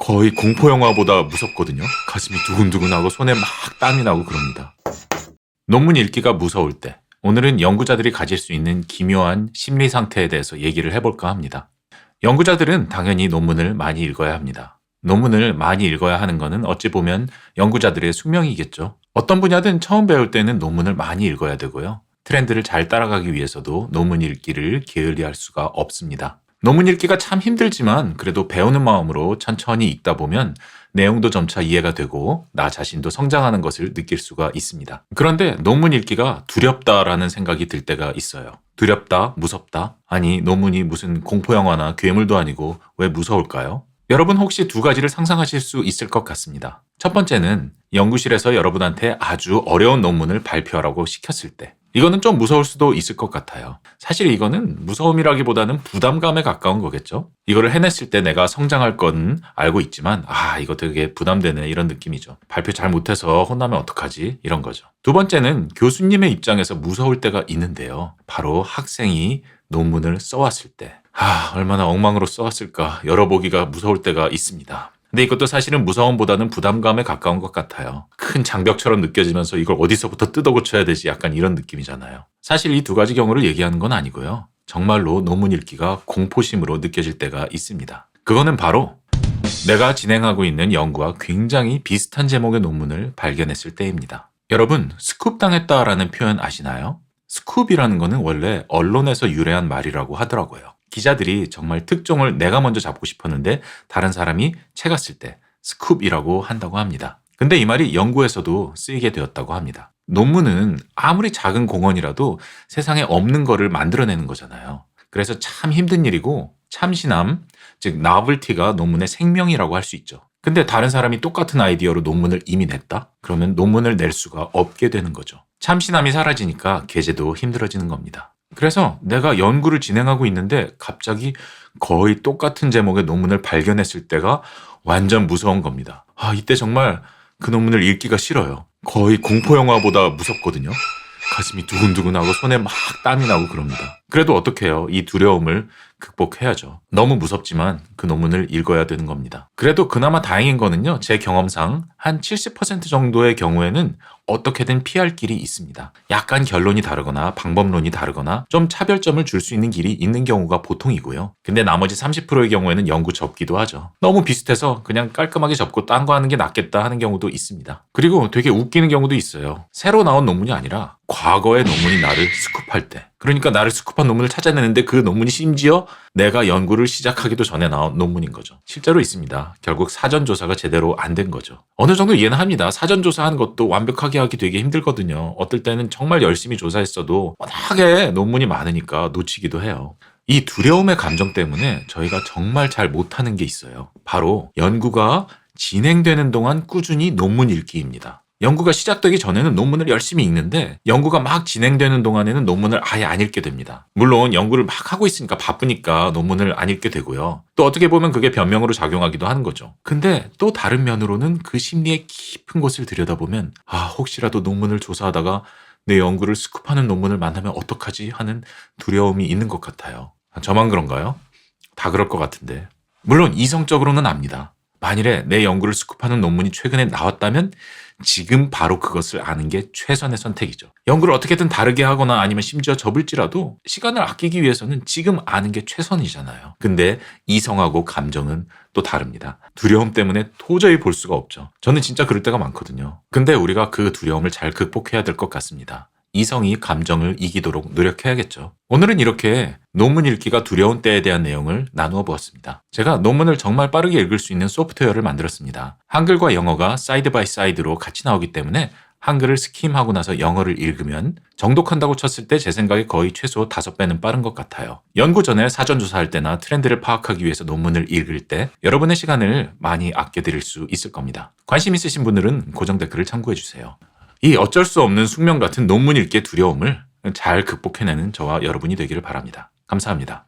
거의 공포영화보다 무섭거든요. 가슴이 두근두근하고 손에 막 땀이 나고 그럽니다. 논문 읽기가 무서울 때, 오늘은 연구자들이 가질 수 있는 기묘한 심리 상태에 대해서 얘기를 해볼까 합니다. 연구자들은 당연히 논문을 많이 읽어야 합니다. 논문을 많이 읽어야 하는 것은 어찌 보면 연구자들의 숙명이겠죠. 어떤 분야든 처음 배울 때는 논문을 많이 읽어야 되고요. 트렌드를 잘 따라가기 위해서도 논문 읽기를 게을리할 수가 없습니다. 논문 읽기가 참 힘들지만 그래도 배우는 마음으로 천천히 읽다 보면 내용도 점차 이해가 되고 나 자신도 성장하는 것을 느낄 수가 있습니다. 그런데 논문 읽기가 두렵다라는 생각이 들 때가 있어요. 두렵다, 무섭다? 아니, 논문이 무슨 공포영화나 괴물도 아니고 왜 무서울까요? 여러분 혹시 두 가지를 상상하실 수 있을 것 같습니다. 첫 번째는 연구실에서 여러분한테 아주 어려운 논문을 발표하라고 시켰을 때. 이거는 좀 무서울 수도 있을 것 같아요. 사실 이거는 무서움이라기보다는 부담감에 가까운 거겠죠? 이거를 해냈을 때 내가 성장할 건 알고 있지만 이거 되게 부담되네 이런 느낌이죠. 발표 잘 못해서 혼나면 어떡하지? 이런 거죠. 두 번째는 교수님의 입장에서 무서울 때가 있는데요. 바로 학생이 논문을 써왔을 때. 얼마나 엉망으로 써왔을까 열어보기가 무서울 때가 있습니다. 근데 이것도 사실은 무서움보다는 부담감에 가까운 것 같아요. 큰 장벽처럼 느껴지면서 이걸 어디서부터 뜯어 고쳐야 되지 약간 이런 느낌이잖아요. 사실 이 두 가지 경우를 얘기하는 건 아니고요. 정말로 논문 읽기가 공포심으로 느껴질 때가 있습니다. 그거는 바로 내가 진행하고 있는 연구와 굉장히 비슷한 제목의 논문을 발견했을 때입니다. 여러분, 스쿱 당했다라는 표현 아시나요? 스쿱이라는 거는 원래 언론에서 유래한 말이라고 하더라고요. 기자들이 정말 특종을 내가 먼저 잡고 싶었는데 다른 사람이 채갔을 때 스쿱이라고 한다고 합니다. 근데 이 말이 연구에서도 쓰이게 되었다고 합니다. 논문은 아무리 작은 공헌이라도 세상에 없는 거를 만들어내는 거잖아요. 그래서 참 힘든 일이고 참신함, 즉 나블티가 논문의 생명이라고 할 수 있죠. 근데 다른 사람이 똑같은 아이디어로 논문을 이미 냈다? 그러면 논문을 낼 수가 없게 되는 거죠. 참신함이 사라지니까 게재도 힘들어지는 겁니다. 그래서 내가 연구를 진행하고 있는데 갑자기 거의 똑같은 제목의 논문을 발견했을 때가 완전 무서운 겁니다. 이때 정말 그 논문을 읽기가 싫어요. 거의 공포영화보다 무섭거든요. 가슴이 두근두근하고 손에 막 땀이 나고 그럽니다. 그래도 어떻게 해요? 이 두려움을 극복해야죠. 너무 무섭지만 그 논문을 읽어야 되는 겁니다. 그래도 그나마 다행인 거는요. 제 경험상 한 70% 정도의 경우에는 어떻게든 피할 길이 있습니다. 약간 결론이 다르거나 방법론이 다르거나 좀 차별점을 줄 수 있는 길이 있는 경우가 보통이고요. 근데 나머지 30%의 경우에는 연구 접기도 하죠. 너무 비슷해서 그냥 깔끔하게 접고 딴 거 하는 게 낫겠다 하는 경우도 있습니다. 그리고 되게 웃기는 경우도 있어요. 새로 나온 논문이 아니라 과거의 논문이 나를 스쿱할 때. 그러니까 나를 스쿱한 논문을 찾아내는데 그 논문이 심지어 내가 연구를 시작하기도 전에 나온 논문인 거죠. 실제로 있습니다. 결국 사전조사가 제대로 안 된 거죠. 어느 정도 이해는 합니다. 사전조사하는 것도 완벽하게 하기 되게 힘들거든요. 어떨 때는 정말 열심히 조사했어도 워낙에 논문이 많으니까 놓치기도 해요. 이 두려움의 감정 때문에 저희가 정말 잘 못하는 게 있어요. 바로 연구가 진행되는 동안 꾸준히 논문 읽기입니다. 연구가 시작되기 전에는 논문을 열심히 읽는데 연구가 막 진행되는 동안에는 논문을 아예 안 읽게 됩니다. 물론 연구를 막 하고 있으니까 바쁘니까 논문을 안 읽게 되고요. 또 어떻게 보면 그게 변명으로 작용하기도 하는 거죠. 근데 또 다른 면으로는 그 심리의 깊은 곳을 들여다보면 혹시라도 논문을 조사하다가 내 연구를 스쿱하는 논문을 만나면 어떡하지 하는 두려움이 있는 것 같아요. 저만 그런가요? 다 그럴 것 같은데. 물론 이성적으로는 압니다. 만일에 내 연구를 스쿱하는 논문이 최근에 나왔다면 지금 바로 그것을 아는 게 최선의 선택이죠. 연구를 어떻게든 다르게 하거나 아니면 심지어 접을지라도 시간을 아끼기 위해서는 지금 아는 게 최선이잖아요. 근데 이성하고 감정은 또 다릅니다. 두려움 때문에 도저히 볼 수가 없죠. 저는 진짜 그럴 때가 많거든요. 근데 우리가 그 두려움을 잘 극복해야 될 것 같습니다. 이성이 감정을 이기도록 노력해야겠죠. 오늘은 이렇게 논문 읽기가 두려운 때에 대한 내용을 나누어 보았습니다. 제가 논문을 정말 빠르게 읽을 수 있는 소프트웨어를 만들었습니다. 한글과 영어가 사이드 바이 사이드로 같이 나오기 때문에 한글을 스킴하고 나서 영어를 읽으면 정독한다고 쳤을 때 제 생각에 거의 최소 5배는 빠른 것 같아요. 연구 전에 사전조사할 때나 트렌드를 파악하기 위해서 논문을 읽을 때 여러분의 시간을 많이 아껴드릴 수 있을 겁니다. 관심 있으신 분들은 고정 댓글을 참고해주세요. 이 어쩔 수 없는 숙명 같은 논문 읽기의 두려움을 잘 극복해내는 저와 여러분이 되기를 바랍니다. 감사합니다.